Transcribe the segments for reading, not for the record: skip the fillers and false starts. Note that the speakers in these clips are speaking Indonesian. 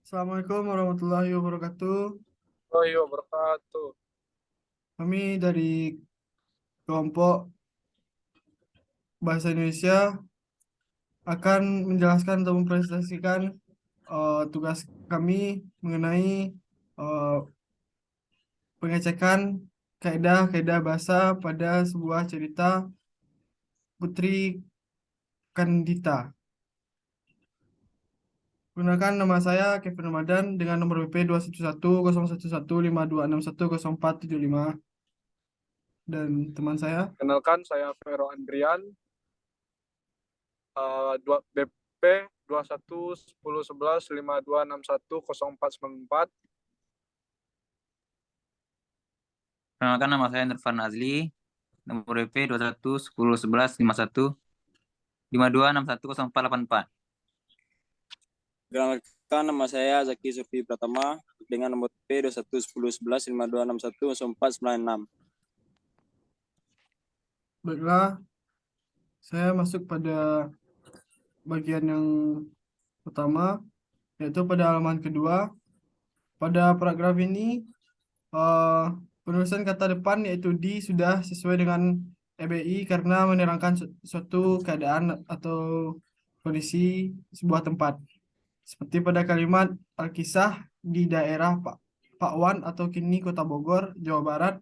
Assalamualaikum warahmatullahi wabarakatuh. Oh iya, wabarakatuh. Kami dari kelompok Bahasa Indonesia akan menjelaskan atau mempresentasikan tugas kami mengenai eh, pengecekan kaidah-kaidah bahasa pada sebuah cerita Putri Kandita. Gunakan nama saya Kevin Ramadan dengan nomor BP 211011526104775 dan teman saya. Kenalkan, saya Vero Andrian, BP 21 10 11 5261 0494. Perkenalkan, nama saya Nirvan Azli, nomor BP 21 10 11 51 5261 0484. Perkenalkan, nama saya Zaki Surfi Pratama dengan nomor P 21 10 11 5261 0496. Baiklah, saya masuk pada bagian yang pertama, yaitu pada halaman kedua. Pada paragraf ini, penulisan kata depan yaitu di sudah sesuai dengan EBI karena menerangkan suatu keadaan atau kondisi sebuah tempat. Seperti pada kalimat Alkisah di daerah Pakwan atau kini Kota Bogor, Jawa Barat,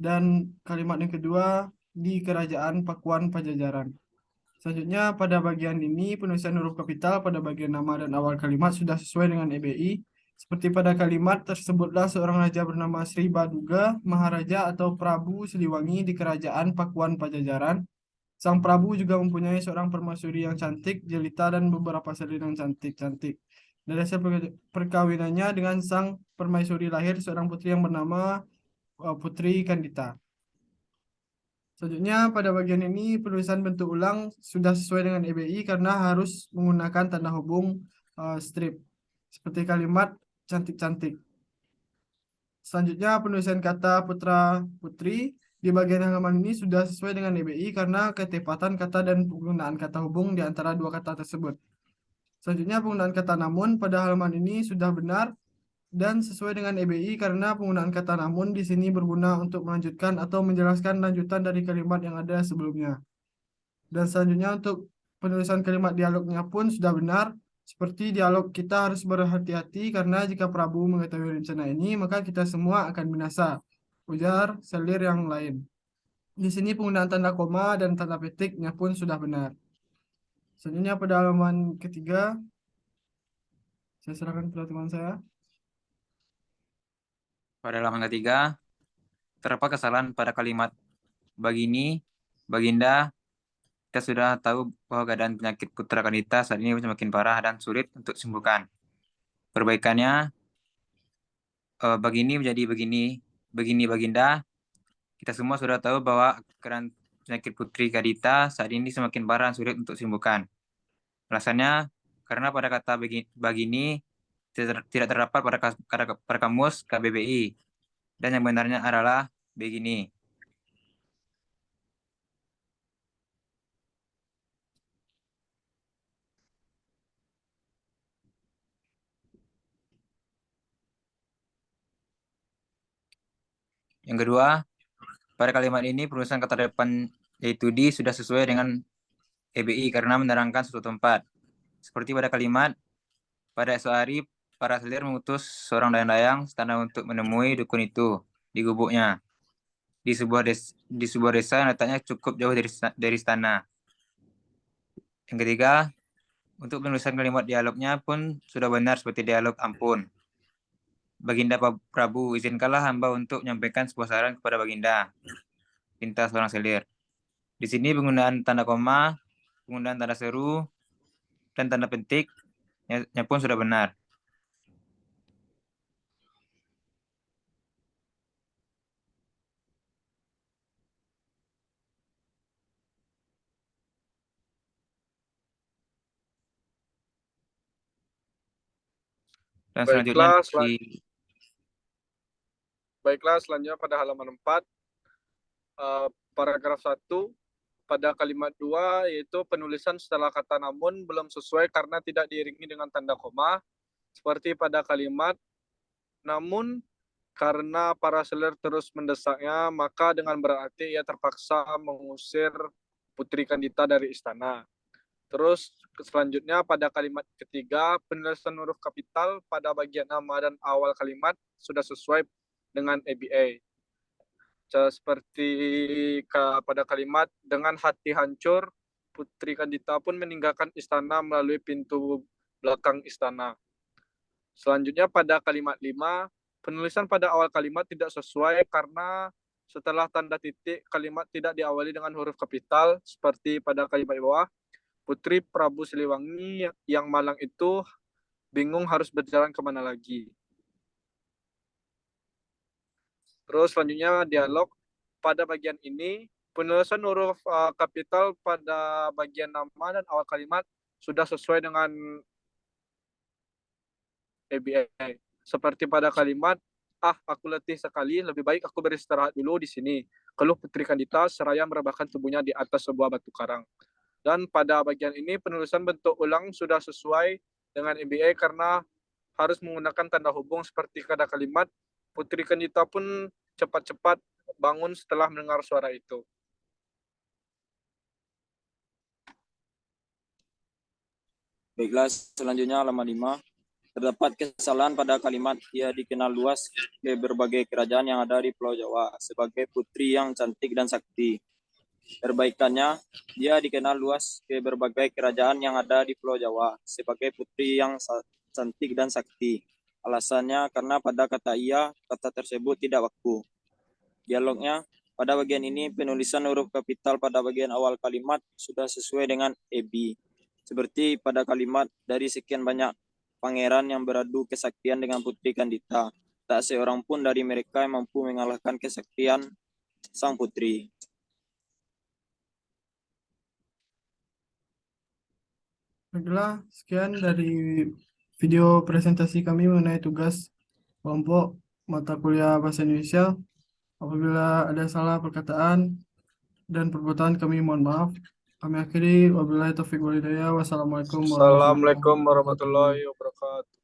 dan kalimat yang kedua di Kerajaan Pakuan Pajajaran. Selanjutnya, pada bagian ini, penulisan huruf kapital pada bagian nama dan awal kalimat sudah sesuai dengan EBI. Seperti pada kalimat tersebutlah seorang raja bernama Sri Baduga, Maharaja atau Prabu Siliwangi di Kerajaan Pakuan Pajajaran. Sang Prabu juga mempunyai seorang permaisuri yang cantik, jelita, dan beberapa salin yang cantik-cantik. Dari hasil perkawinannya dengan sang permaisuri lahir seorang putri yang bernama Putri Kandita. Selanjutnya, pada bagian ini penulisan bentuk ulang sudah sesuai dengan EBI karena harus menggunakan tanda hubung strip seperti kalimat cantik-cantik. Selanjutnya, penulisan kata putra putri di bagian halaman ini sudah sesuai dengan EBI karena ketepatan kata dan penggunaan kata hubung di antara dua kata tersebut. Selanjutnya, penggunaan kata namun pada halaman ini sudah benar dan sesuai dengan EBI karena penggunaan kata namun di sini berguna untuk melanjutkan atau menjelaskan lanjutan dari kalimat yang ada sebelumnya. Dan selanjutnya untuk penulisan kalimat dialognya pun sudah benar. Seperti dialog kita harus berhati-hati karena jika Prabu mengetahui rencana ini maka kita semua akan binasa. Ujar selir yang lain. Di sini penggunaan tanda koma dan tanda petiknya pun sudah benar. Selanjutnya pada halaman ketiga, saya serahkan kepada teman saya. Pada halaman ketiga, terdapat kesalahan pada kalimat Bagini, Baginda. Kita sudah tahu bahwa keadaan penyakit Putra Kandita saat ini semakin parah dan sulit untuk disembuhkan. Perbaikannya, Bagini menjadi begini Baginda. Kita semua sudah tahu bahwa keadaan penyakit Putri Kandita saat ini semakin parah dan sulit untuk disembuhkan. Alasannya, karena pada kata Bagini tidak terdapat pada kamus KBBI, dan yang benarnya adalah begini. Yang kedua, pada kalimat ini penulisan kata depan yaitu di sudah sesuai dengan EBI karena menerangkan suatu tempat. Seperti pada kalimat, pada esok hari para selir mengutus seorang dayang-dayang istana untuk menemui dukun itu di gubuknya di sebuah desa yang letaknya cukup jauh dari istana. Yang ketiga, untuk penulisan kalimat dialognya pun sudah benar seperti dialog ampun. Baginda Prabu, izinkanlah hamba untuk menyampaikan sebuah saran kepada Baginda, pinta seorang selir. Di sini penggunaan tanda koma, penggunaan tanda seru, dan tanda petiknya pun sudah benar. Dan selanjutnya Baiklah, selanjutnya pada halaman 4, paragraf 1, pada kalimat 2 yaitu penulisan setelah kata namun belum sesuai karena tidak diiringi dengan tanda koma. Seperti pada kalimat namun karena para selir terus mendesaknya, maka dengan berarti ia terpaksa mengusir Putri Kandita dari istana. Terus selanjutnya pada kalimat ketiga, penulisan huruf kapital pada bagian nama dan awal kalimat sudah sesuai dengan ABA. Seperti pada kalimat dengan hati hancur, Putri Kandita pun meninggalkan istana melalui pintu belakang istana. Selanjutnya pada kalimat 5, penulisan pada awal kalimat tidak sesuai karena setelah tanda titik kalimat tidak diawali dengan huruf kapital seperti pada kalimat bawah. Putri Prabu Siliwangi yang malang itu bingung harus berjalan kemana lagi. Terus selanjutnya dialog pada bagian ini, penulisan huruf kapital pada bagian nama dan awal kalimat sudah sesuai dengan ABA. Seperti pada kalimat, aku letih sekali, lebih baik aku beristirahat dulu di sini. Keluh Putri Kandita seraya merebahkan tubuhnya di atas sebuah batu karang. Dan pada bagian ini penulisan bentuk ulang sudah sesuai dengan ABA karena harus menggunakan tanda hubung seperti pada kalimat, Putri Kandita pun cepat-cepat bangun setelah mendengar suara itu. Baiklah, selanjutnya halaman 5. Terdapat kesalahan pada kalimat ia dikenal luas ke berbagai kerajaan yang ada di Pulau Jawa sebagai putri yang cantik dan sakti. Perbaikannya, dia dikenal luas ke berbagai kerajaan yang ada di Pulau Jawa sebagai putri yang cantik dan sakti. Alasannya karena pada kata ia, kata tersebut tidak baku. Dialognya, pada bagian ini penulisan huruf kapital pada bagian awal kalimat sudah sesuai dengan EB. Seperti pada kalimat, dari sekian banyak pangeran yang beradu kesaktian dengan Putri Kandita, tak seorang pun dari mereka yang mampu mengalahkan kesaktian sang putri. Baiklah, sekian dari video presentasi kami mengenai tugas kelompok mata kuliah Bahasa Indonesia. Apabila ada salah perkataan dan perbuatan kami mohon maaf. Kami akhiri, wabillahi taufiq wal hidayah. Wassalamualaikum Assalamualaikum warahmatullahi wabarakatuh.